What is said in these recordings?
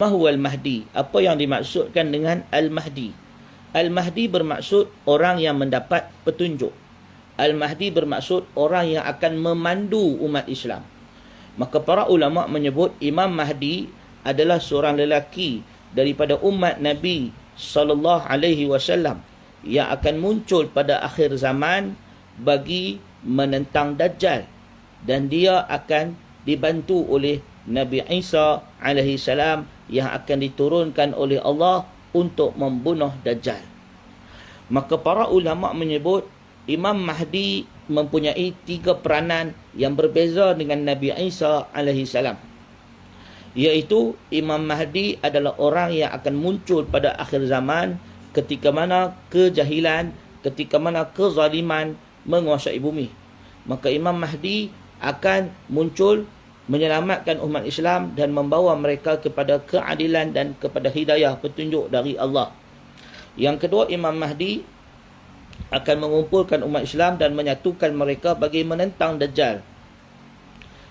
Mahuwal Mahdi. Apa yang dimaksudkan dengan Al-Mahdi? Al-Mahdi bermaksud orang yang mendapat petunjuk. Al-Mahdi bermaksud orang yang akan memandu umat Islam. Maka para ulama menyebut Imam Mahdi adalah seorang lelaki daripada umat Nabi sallallahu alaihi wasallam yang akan muncul pada akhir zaman bagi menentang Dajjal, dan dia akan dibantu oleh Nabi Isa alaihi salam yang akan diturunkan oleh Allah untuk membunuh Dajjal. Maka para ulama menyebut Imam Mahdi mempunyai 3 peranan yang berbeza dengan Nabi Isa alaihi salam. Iaitu Imam Mahdi adalah orang yang akan muncul pada akhir zaman ketika mana kejahilan, ketika mana kezaliman menguasai bumi. Maka Imam Mahdi akan muncul menyelamatkan umat Islam dan membawa mereka kepada keadilan dan kepada hidayah petunjuk dari Allah. Yang kedua, Imam Mahdi akan mengumpulkan umat Islam dan menyatukan mereka bagi menentang Dajjal.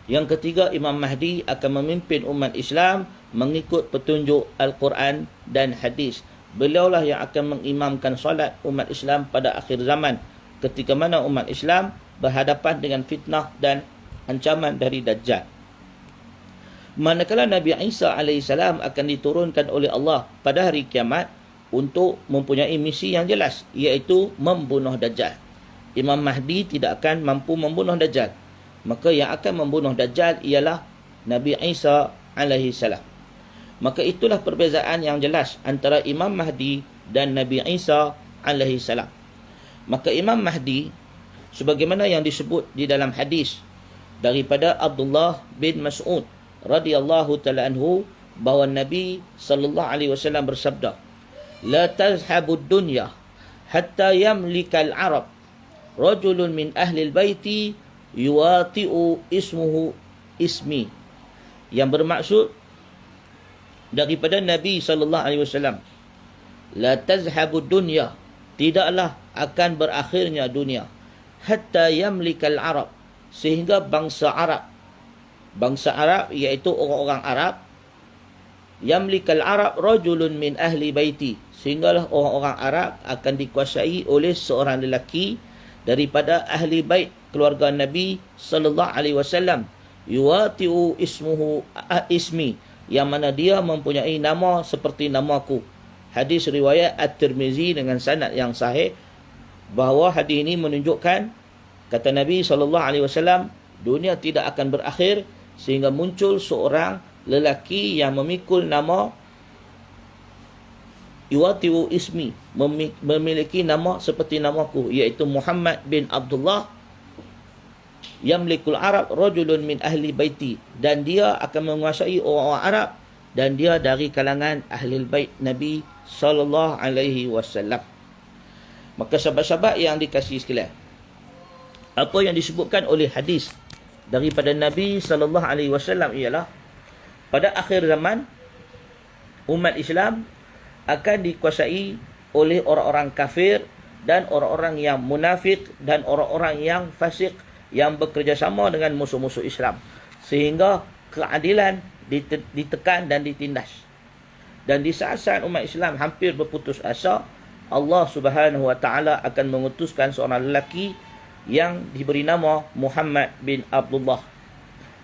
Yang ketiga, Imam Mahdi akan memimpin umat Islam mengikut petunjuk Al-Quran dan hadis. Beliaulah yang akan mengimamkan solat umat Islam pada akhir zaman, ketika mana umat Islam berhadapan dengan fitnah dan ancaman dari Dajjal. Manakala Nabi Isa AS akan diturunkan oleh Allah pada hari kiamat untuk mempunyai misi yang jelas, iaitu membunuh Dajjal. Imam Mahdi tidak akan mampu membunuh Dajjal. Maka yang akan membunuh Dajjal ialah Nabi Isa AS. Maka itulah perbezaan yang jelas antara Imam Mahdi dan Nabi Isa AS. Maka Imam Mahdi, sebagaimana yang disebut di dalam hadis daripada Abdullah bin Mas'ud radhiyallahu ta'ala anhu, bahawa Nabi sallallahu alaihi wasallam bersabda, la tazhabud dunya hatta yamlikal arab rajulun min ahli al-baiti yuwati'u ismuhu ismi. Yang bermaksud daripada Nabi sallallahu alaihi wasallam, la tazhabud dunya, tidaklah akan berakhirnya dunia, hatta yamlikal arab, sehingga bangsa Arab iaitu orang-orang Arab, yamlikal Arab rajulun min ahli baiti, sehinggalah orang-orang Arab akan dikuasai oleh seorang lelaki daripada ahli bait keluarga Nabi sallallahu alaihi wasallam, yuwatiu ismuhu ismi, yang mana dia mempunyai nama seperti namaku. Hadis riwayat At-Tirmizi dengan sanad yang sahih, bahawa hadis ini menunjukkan, kata Nabi sallallahu alaihi wasallam, dunia tidak akan berakhir sehingga muncul seorang lelaki yang memikul nama yuwatiu ismi, memiliki nama seperti namaku, iaitu Muhammad bin Abdullah, yamlikul Arab rajulun min ahli baiti, dan dia akan menguasai orang-orang Arab, dan dia dari kalangan ahli bait Nabi sallallahu alaihi wasallam. Maka sahabat-sahabat yang dikasihi sekalian, apa yang disebutkan oleh hadis daripada Nabi sallallahu alaihi wasallam ialah pada akhir zaman umat Islam akan dikuasai oleh orang-orang kafir dan orang-orang yang munafik dan orang-orang yang fasik yang bekerjasama dengan musuh-musuh Islam, sehingga keadilan ditekan dan ditindas. Dan di saat-saat umat Islam hampir berputus asa, Allah Subhanahu wa taala akan mengutuskan seorang lelaki yang diberi nama Muhammad bin Abdullah,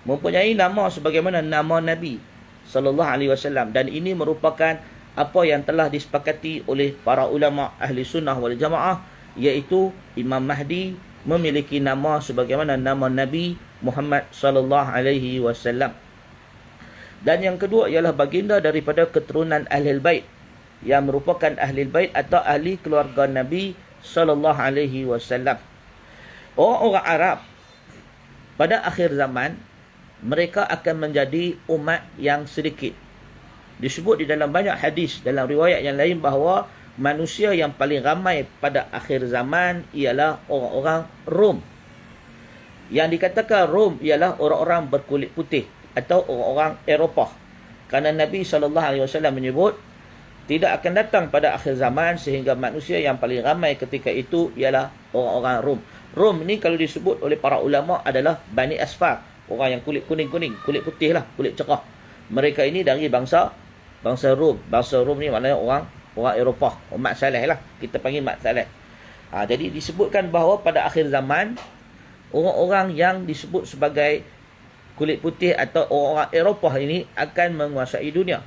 mempunyai nama sebagaimana nama Nabi sallallahu alaihi wasallam, dan ini merupakan apa yang telah disepakati oleh para ulama ahli sunnah wal jamaah, iaitu Imam Mahdi memiliki nama sebagaimana nama Nabi Muhammad sallallahu alaihi wasallam. Dan yang kedua ialah baginda daripada keturunan Ahlul Bait, yang merupakan Ahlul Bait atau ahli keluarga Nabi sallallahu alaihi wasallam. Orang-orang Arab pada akhir zaman mereka akan menjadi umat yang sedikit. Disebut di dalam banyak hadis, dalam riwayat yang lain, bahawa manusia yang paling ramai pada akhir zaman ialah orang-orang Rom. Yang dikatakan Rom ialah orang-orang berkulit putih atau orang-orang Eropah. Kerana Nabi SAW menyebut, tidak akan datang pada akhir zaman sehingga manusia yang paling ramai ketika itu ialah orang-orang Rom. Rom ni kalau disebut oleh para ulama adalah Bani Asfar, orang yang kulit kuning-kuning, kulit putih lah, kulit cerah. Mereka ini dari bangsa bangsa Rom. Bangsa Rom ni maknanya orang Eropah, umat saleh lah. Kita panggil umat saleh. Jadi disebutkan bahawa pada akhir zaman, orang-orang yang disebut sebagai kulit putih atau orang Eropah ini akan menguasai dunia.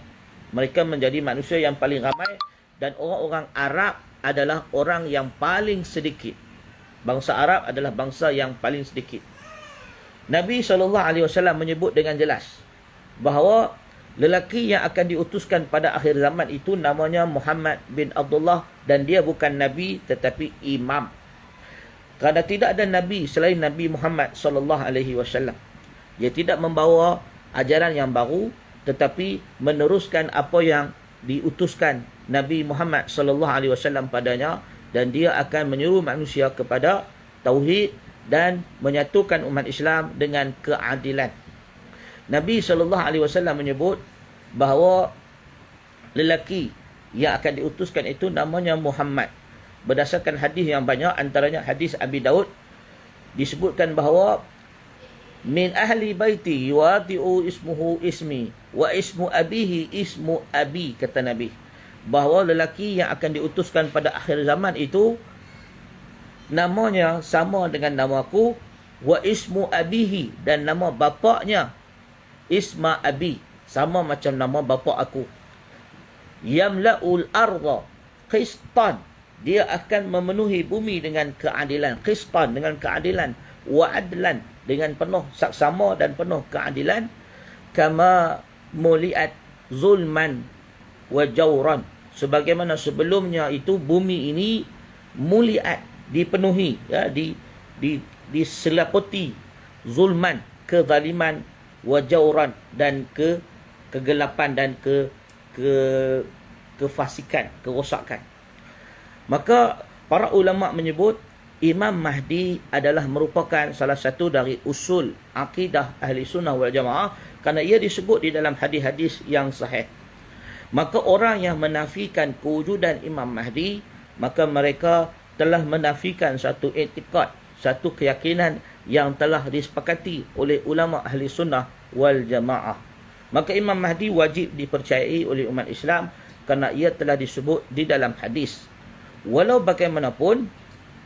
Mereka menjadi manusia yang paling ramai dan orang-orang Arab adalah orang yang paling sedikit. Bangsa Arab adalah bangsa yang paling sedikit. Nabi SAW menyebut dengan jelas bahawa lelaki yang akan diutuskan pada akhir zaman itu namanya Muhammad bin Abdullah dan dia bukan Nabi tetapi Imam. Kerana tidak ada Nabi selain Nabi Muhammad SAW. Dia tidak membawa ajaran yang baru tetapi meneruskan apa yang diutuskan Nabi Muhammad SAW padanya dan dia akan menyuruh manusia kepada tauhid dan menyatukan umat Islam dengan keadilan. Nabi SAW menyebut bahawa lelaki yang akan diutuskan itu namanya Muhammad. Berdasarkan hadis yang banyak, antaranya hadis Abi Daud, disebutkan bahawa min ahli baiti yuati'u ismuhu ismi wa ismu abihi ismu abi, kata Nabi. Bahawa lelaki yang akan diutuskan pada akhir zaman itu namanya sama dengan namaku, wa ismu abihi, dan nama bapaknya isma abi, sama macam nama bapak aku. Yamla'ul arda qistan, dia akan memenuhi bumi dengan keadilan. Qistan, dengan keadilan. Wa adlan, dengan penuh saksama dan penuh keadilan. Kama muliat zulman wa jawran, sebagaimana sebelumnya itu bumi ini muliat, dipenuhi, ya, diselaputi zulman, kezaliman, wa jawran, dan kegelapan dan kefasikan, kerosakan. Maka para ulama menyebut Imam Mahdi adalah merupakan salah satu dari usul akidah Ahli Sunnah wal Jamaah kerana ia disebut di dalam hadis-hadis yang sahih. Maka orang yang menafikan kewujudan Imam Mahdi, maka mereka telah menafikan satu i'tiqad, satu keyakinan yang telah disepakati oleh ulama Ahli Sunnah wal Jamaah. Maka Imam Mahdi wajib dipercayai oleh umat Islam kerana ia telah disebut di dalam hadis. Walau bagaimanapun,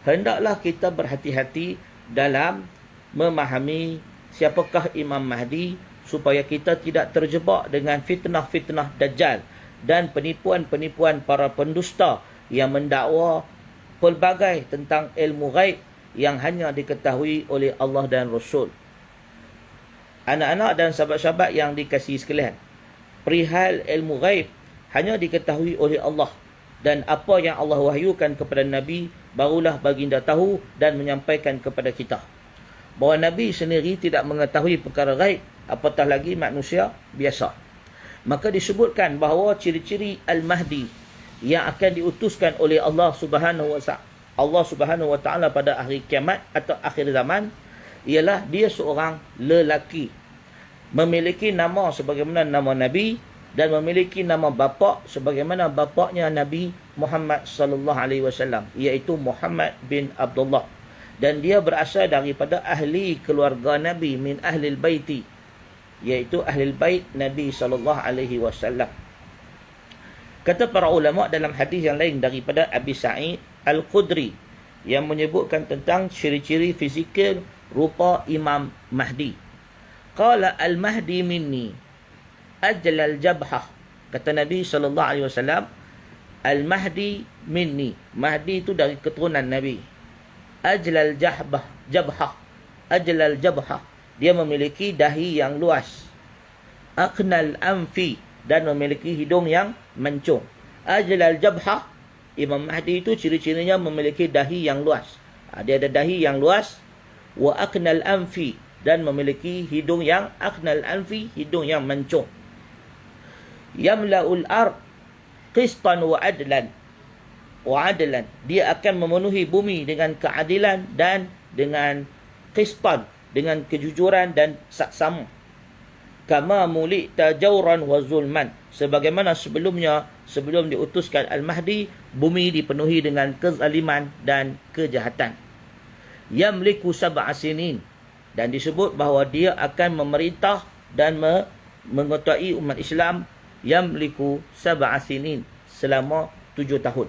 hendaklah kita berhati-hati dalam memahami siapakah Imam Mahdi supaya kita tidak terjebak dengan fitnah-fitnah Dajjal dan penipuan-penipuan para pendusta yang mendakwa pelbagai tentang ilmu ghaib yang hanya diketahui oleh Allah dan Rasul. Anak-anak dan sahabat-sahabat yang dikasihi sekalian, perihal ilmu ghaib hanya diketahui oleh Allah, dan apa yang Allah wahyukan kepada Nabi barulah baginda tahu dan menyampaikan kepada kita. Bahawa Nabi sendiri tidak mengetahui perkara ghaib, apatah lagi manusia biasa. Maka disebutkan bahawa ciri-ciri Al-Mahdi yang akan diutuskan oleh Allah Subhanahu wa Ta'ala pada hari kiamat atau akhir zaman ialah dia seorang lelaki, memiliki nama sebagaimana nama Nabi dan memiliki nama bapa sebagaimana bapaknya Nabi Muhammad sallallahu alaihi wasallam, iaitu Muhammad bin Abdullah, dan dia berasal daripada ahli keluarga Nabi, min ahlil baiti, iaitu ahlil bait Nabi sallallahu alaihi wasallam. Kata para ulama dalam hadis yang lain daripada Abi Sa'id Al-Khudri yang menyebutkan tentang ciri-ciri fizikal rupa Imam Mahdi. Qala al-Mahdi minni ajlal jabhah, kata Nabi SAW, Al-Mahdi minni, Mahdi itu dari keturunan Nabi. Ajlal jabhah, ajlal jabhah, dia memiliki dahi yang luas. Aqnal anfi, dan memiliki hidung yang mancung. Ajlal jabhah, Imam Mahdi itu ciri-cirinya memiliki dahi yang luas. Dia ada dahi yang luas. Wa aqnal anfi, dan memiliki hidung yang aqnal anfi, hidung yang mancung. Yamla'ul ard qistan wa adlan, dia akan memenuhi bumi dengan keadilan dan dengan qistan, dengan kejujuran dan saksama. Kama mulita jawran wa zulman, sebagaimana sebelumnya, sebelum diutuskan Al-Mahdi, bumi dipenuhi dengan kezaliman dan kejahatan. Yamliku sab'a sinin, dan disebut bahawa dia akan memerintah dan menguasai umat Islam yamliku sab'a sinin, selama 7 tahun.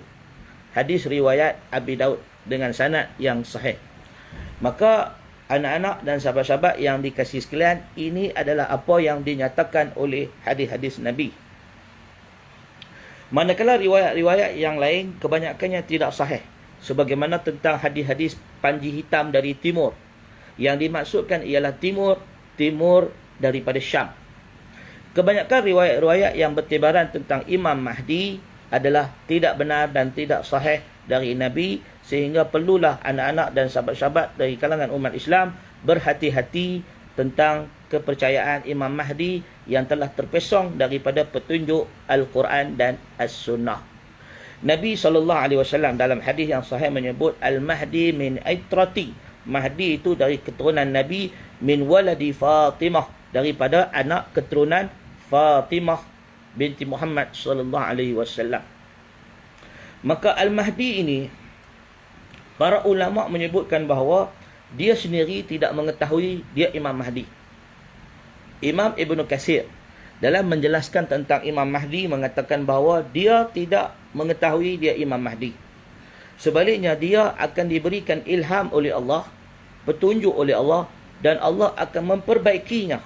Hadis riwayat Abi Daud dengan sanad yang sahih. Maka anak-anak dan sahabat-sahabat yang dikasihi sekalian, ini adalah apa yang dinyatakan oleh hadis-hadis Nabi. Manakala riwayat-riwayat yang lain kebanyakannya tidak sahih, sebagaimana tentang hadis-hadis panji hitam dari timur. Yang dimaksudkan ialah timur daripada Syam. Kebanyakan riwayat-riwayat yang bertebaran tentang Imam Mahdi adalah tidak benar dan tidak sahih dari Nabi, sehingga perlulah anak-anak dan sahabat-sahabat dari kalangan umat Islam berhati-hati tentang kepercayaan Imam Mahdi yang telah terpesong daripada petunjuk Al-Quran dan As-Sunnah. Nabi SAW dalam hadis yang sahih menyebut Al-Mahdi min aitrati. Mahdi itu dari keturunan Nabi, min waladi Fatimah, daripada anak keturunan Fatimah binti Muhammad SAW. Maka Al-Mahdi ini, para ulama menyebutkan bahawa dia sendiri tidak mengetahui dia Imam Mahdi. Imam Ibn Katsir dalam menjelaskan tentang Imam Mahdi mengatakan bahawa dia tidak mengetahui dia Imam Mahdi. Sebaliknya, dia akan diberikan ilham oleh Allah, petunjuk oleh Allah, dan Allah akan memperbaikinya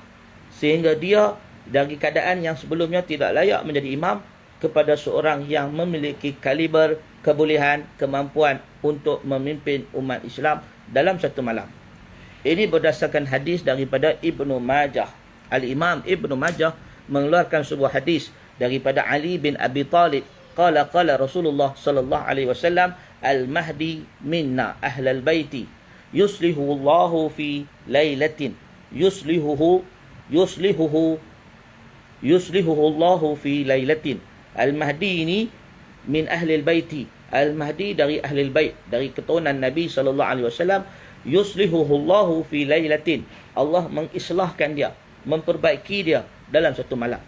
sehingga dia dari keadaan yang sebelumnya tidak layak menjadi imam kepada seorang yang memiliki kaliber, kebolehan, kemampuan untuk memimpin umat Islam dalam satu malam. Ini berdasarkan hadis daripada Ibnu Majah. Al-Imam Ibnu Majah mengeluarkan sebuah hadis daripada Ali bin Abi Talib. Qala Rasulullah sallallahu alaihi wasallam, al-Mahdi minna ahlal baiti yuslihu Allahu fi lailatin yuslihuhu Allahu fi lailatin. Al-Mahdi ini min ahlil baiti. Al-Mahdi dari ahlil bait, dari keturunan Nabi sallallahu alaihi wasallam. Yuslihuhu Allahu fi lailatin. Allah mengislahkan dia, memperbaiki dia dalam satu malam.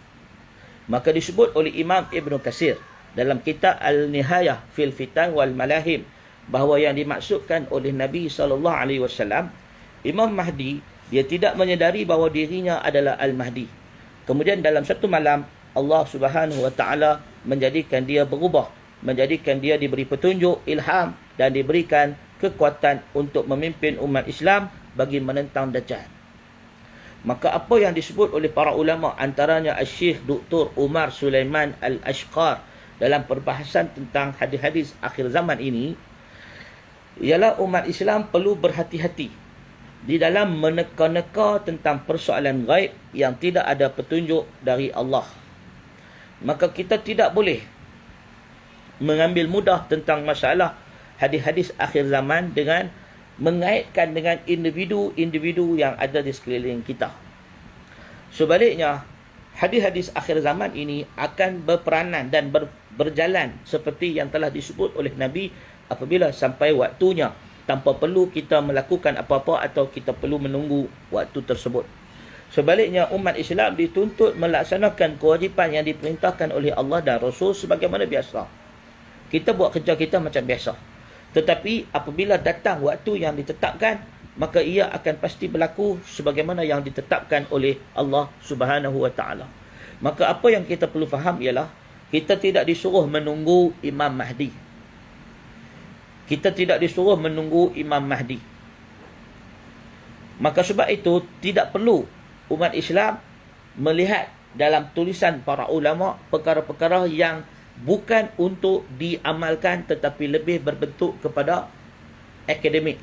Maka disebut oleh Imam Ibn Katsir dalam kitab Al-Nihayah fil Fitan wal Malahim bahawa yang dimaksudkan oleh Nabi sallallahu alaihi wasallam, Imam Mahdi, dia tidak menyedari bahawa dirinya adalah Al-Mahdi. Kemudian dalam satu malam, Allah Subhanahu wa taala menjadikan dia berubah, menjadikan dia diberi petunjuk, ilham, dan diberikan kekuatan untuk memimpin umat Islam bagi menentang Dajjal. Maka apa yang disebut oleh para ulama, antaranya Syekh Dr. Umar Sulaiman Al-Ashqar dalam perbahasan tentang hadis-hadis akhir zaman ini, ialah umat Islam perlu berhati-hati di dalam meneka-neka tentang persoalan gaib yang tidak ada petunjuk dari Allah. Maka kita tidak boleh mengambil mudah tentang masalah hadis-hadis akhir zaman dengan mengaitkan dengan individu-individu yang ada di sekeliling kita. Sebaliknya, hadis-hadis akhir zaman ini akan berperanan dan berjalan seperti yang telah disebut oleh Nabi apabila sampai waktunya, tanpa perlu kita melakukan apa-apa atau kita perlu menunggu waktu tersebut. Sebaliknya, umat Islam dituntut melaksanakan kewajipan yang diperintahkan oleh Allah dan Rasul sebagaimana biasa. Kita buat kerja kita macam biasa. Tetapi apabila datang waktu yang ditetapkan, maka ia akan pasti berlaku sebagaimana yang ditetapkan oleh Allah Subhanahu wa taala. Maka apa yang kita perlu faham ialah kita tidak disuruh menunggu Imam Mahdi. Kita tidak disuruh menunggu Imam Mahdi. Maka sebab itu tidak perlu umat Islam melihat dalam tulisan para ulama perkara-perkara yang bukan untuk diamalkan tetapi lebih berbentuk kepada akademik.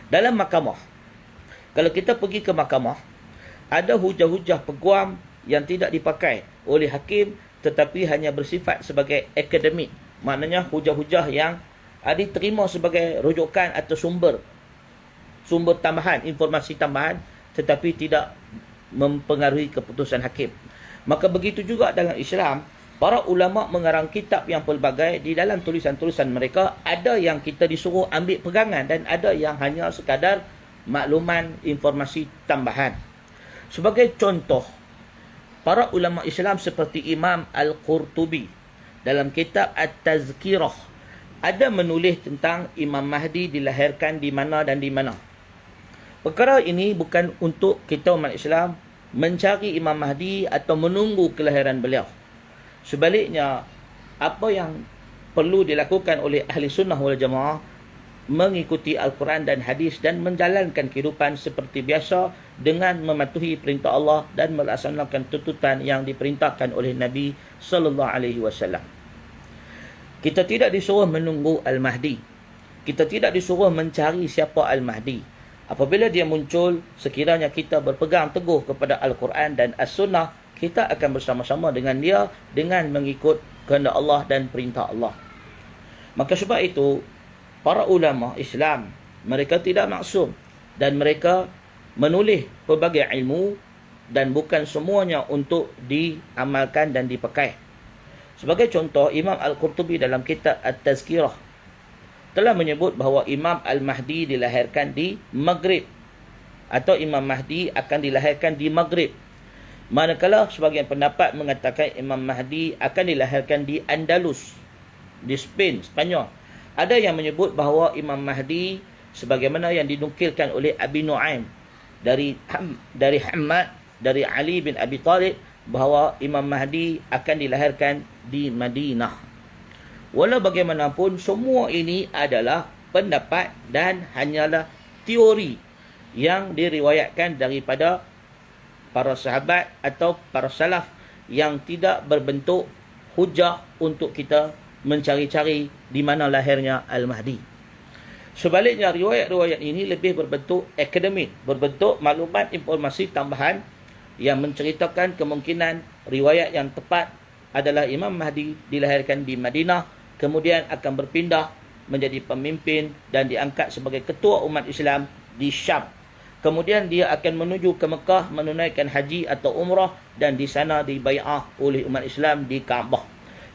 Dalam mahkamah, kalau kita pergi ke mahkamah, ada hujah-hujah peguam yang tidak dipakai oleh hakim tetapi hanya bersifat sebagai akademik. Maknanya hujah-hujah yang diterima sebagai rujukan atau sumber tambahan, informasi tambahan, tetapi tidak mempengaruhi keputusan hakim. Maka begitu juga dalam Islam, para ulama mengarang kitab yang pelbagai. Di dalam tulisan-tulisan mereka, ada yang kita disuruh ambil pegangan dan ada yang hanya sekadar makluman informasi tambahan. Sebagai contoh, para ulama Islam seperti Imam Al-Qurtubi dalam kitab At-Tazkirah ada menulis tentang Imam Mahdi dilahirkan di mana dan di mana. Perkara ini bukan untuk kita umat Islam mencari Imam Mahdi atau menunggu kelahiran beliau. Sebaliknya, apa yang perlu dilakukan oleh ahli sunnah wal jamaah, mengikuti Al-Quran dan hadis dan menjalankan kehidupan seperti biasa dengan mematuhi perintah Allah dan melaksanakan tuntutan yang diperintahkan oleh Nabi sallallahu alaihi wasallam. Kita tidak disuruh menunggu Al-Mahdi. Kita tidak disuruh mencari siapa Al-Mahdi. Apabila dia muncul, sekiranya kita berpegang teguh kepada Al-Quran dan As-Sunnah, kita akan bersama-sama dengan dia dengan mengikut kehendak Allah dan perintah Allah. Maka sebab itu, para ulama Islam, mereka tidak maksum dan mereka menulis pelbagai ilmu dan bukan semuanya untuk diamalkan dan dipakai. Sebagai contoh, Imam Al-Qurtubi dalam kitab At-Tazkirah telah menyebut bahawa Imam Al-Mahdi dilahirkan di Maghrib atau Imam Mahdi akan dilahirkan di Maghrib. Manakala sebagian pendapat mengatakan Imam Mahdi akan dilahirkan di Andalus, di Spain, Spanyol. Ada yang menyebut bahawa Imam Mahdi sebagaimana yang dinukilkan oleh Abi Nu'aim dari Hammad dari Ali bin Abi Talib bahawa Imam Mahdi akan dilahirkan di Madinah. Walau bagaimanapun, semua ini adalah pendapat dan hanyalah teori yang diriwayatkan daripada para sahabat atau para salaf yang tidak berbentuk hujah untuk kita mencari-cari di mana lahirnya Al-Mahdi. Sebaliknya, riwayat-riwayat ini lebih berbentuk akademik, berbentuk maklumat informasi tambahan yang menceritakan kemungkinan riwayat yang tepat adalah Imam Mahdi dilahirkan di Madinah, kemudian akan berpindah menjadi pemimpin dan diangkat sebagai ketua umat Islam di Syam. Kemudian dia akan menuju ke Mekah menunaikan haji atau umrah dan di sana dibai'ah oleh umat Islam di Kaabah.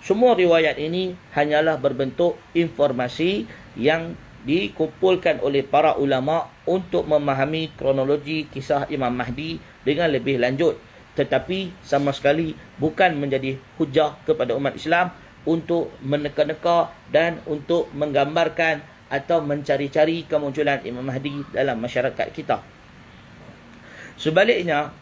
Semua riwayat ini hanyalah berbentuk informasi yang dikumpulkan oleh para ulama untuk memahami kronologi kisah Imam Mahdi dengan lebih lanjut, tetapi sama sekali bukan menjadi hujah kepada umat Islam untuk meneka-neka dan untuk menggambarkan atau mencari-cari kemunculan Imam Mahdi dalam masyarakat kita. Sebaliknya,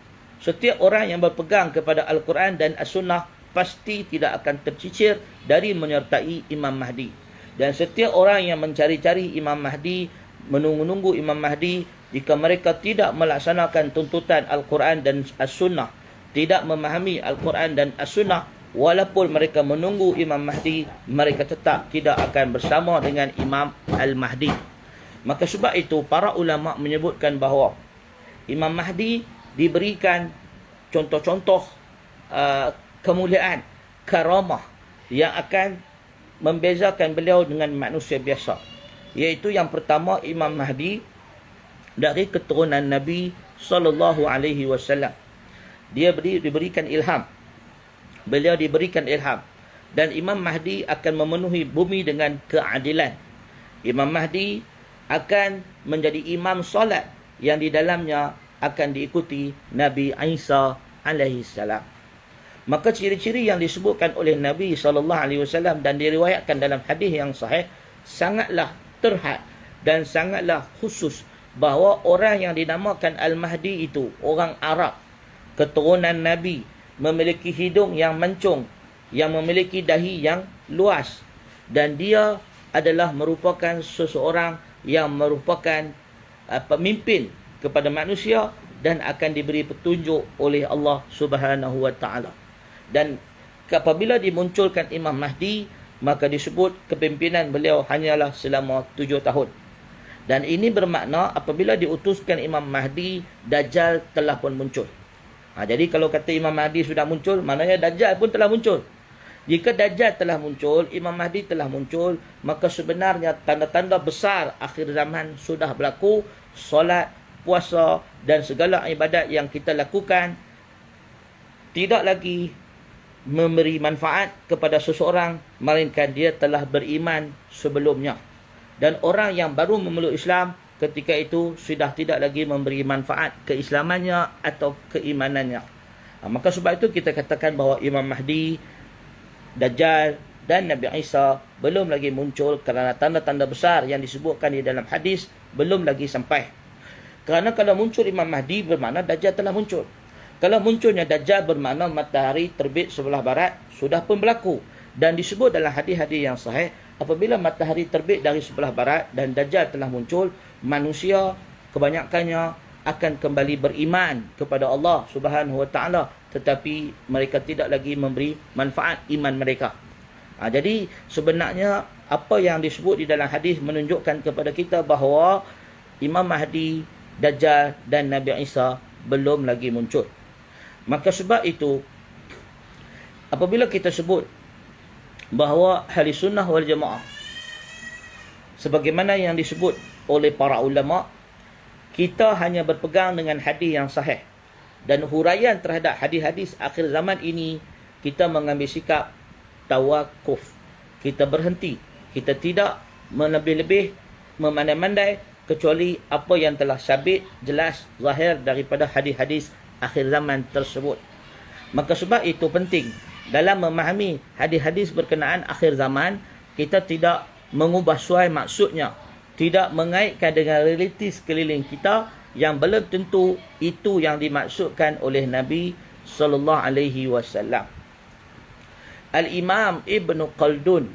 setiap orang yang berpegang kepada Al-Quran dan As-Sunnah pasti tidak akan tercicir dari menyertai Imam Mahdi. Dan setiap orang yang mencari-cari Imam Mahdi, menunggu-nunggu Imam Mahdi, jika mereka tidak melaksanakan tuntutan Al-Quran dan As-Sunnah, tidak memahami Al-Quran dan As-Sunnah, walaupun mereka menunggu Imam Mahdi, mereka tetap tidak akan bersama dengan Imam Al-Mahdi. Maka sebab itu, para ulama menyebutkan bahawa Imam Mahdi diberikan contoh-contoh kemuliaan, karamah yang akan membezakan beliau dengan manusia biasa. Iaitu yang pertama, Imam Mahdi dari keturunan Nabi sallallahu alaihi wasallam. Dia diberikan ilham. Beliau diberikan ilham dan Imam Mahdi akan memenuhi bumi dengan keadilan. Imam Mahdi akan menjadi imam solat yang di dalamnya akan diikuti Nabi Isa alaihi salam. Maka ciri-ciri yang disebutkan oleh Nabi SAW dan diriwayatkan dalam hadis yang sahih sangatlah terhad dan sangatlah khusus bahawa orang yang dinamakan Al-Mahdi itu orang Arab, keturunan Nabi, memiliki hidung yang mancung, yang memiliki dahi yang luas, dan dia adalah merupakan seseorang yang merupakan pemimpin kepada manusia dan akan diberi petunjuk oleh Allah Subhanahu wa taala. Dan apabila dimunculkan Imam Mahdi, maka disebut kepimpinan beliau hanyalah selama 7 tahun. Dan ini bermakna apabila diutuskan Imam Mahdi, Dajjal telah pun muncul. Jadi kalau kata Imam Mahdi sudah muncul, maknanya Dajjal pun telah muncul. Jika Dajjal telah muncul, Imam Mahdi telah muncul, maka sebenarnya tanda-tanda besar akhir zaman sudah berlaku. Solat, puasa dan segala ibadat yang kita lakukan tidak lagi memberi manfaat kepada seseorang, melainkan dia telah beriman sebelumnya. Dan orang yang baru memeluk Islam ketika itu sudah tidak lagi memberi manfaat keislamannya atau keimanannya. Maka sebab itu kita katakan bahawa Imam Mahdi, Dajjal dan Nabi Isa belum lagi muncul kerana tanda-tanda besar yang disebutkan di dalam hadis belum lagi sampai. Kerana kalau muncul Imam Mahdi bermakna Dajjal telah muncul. Kalau munculnya Dajjal bermakna matahari terbit sebelah barat, sudah pun berlaku. Dan disebut dalam hadis-hadis yang sahih, apabila matahari terbit dari sebelah barat dan Dajjal telah muncul, manusia kebanyakannya akan kembali beriman kepada Allah Subhanahu Wa Taala, tetapi mereka tidak lagi memberi manfaat iman mereka. Jadi sebenarnya apa yang disebut di dalam hadis menunjukkan kepada kita bahawa Imam Mahdi, Dajjal dan Nabi Isa belum lagi muncul. Maka sebab itu, apabila kita sebut bahawa Ahli Sunnah wal Jamaah, sebagaimana yang disebut oleh para ulama, kita hanya berpegang dengan hadis yang sahih. Dan huraian terhadap hadis-hadis akhir zaman ini, kita mengambil sikap tawakuf. Kita berhenti. Kita tidak melebih-lebih, memandai-mandai, kecuali apa yang telah sabit, jelas, zahir daripada hadis-hadis akhir zaman tersebut. Maka sebab itu penting dalam memahami hadis-hadis berkenaan akhir zaman, kita tidak mengubah suai maksudnya, tidak mengaitkan dengan realiti sekeliling kita yang belum tentu itu yang dimaksudkan oleh Nabi sallallahu alaihi wasallam. Al-Imam Ibn Khaldun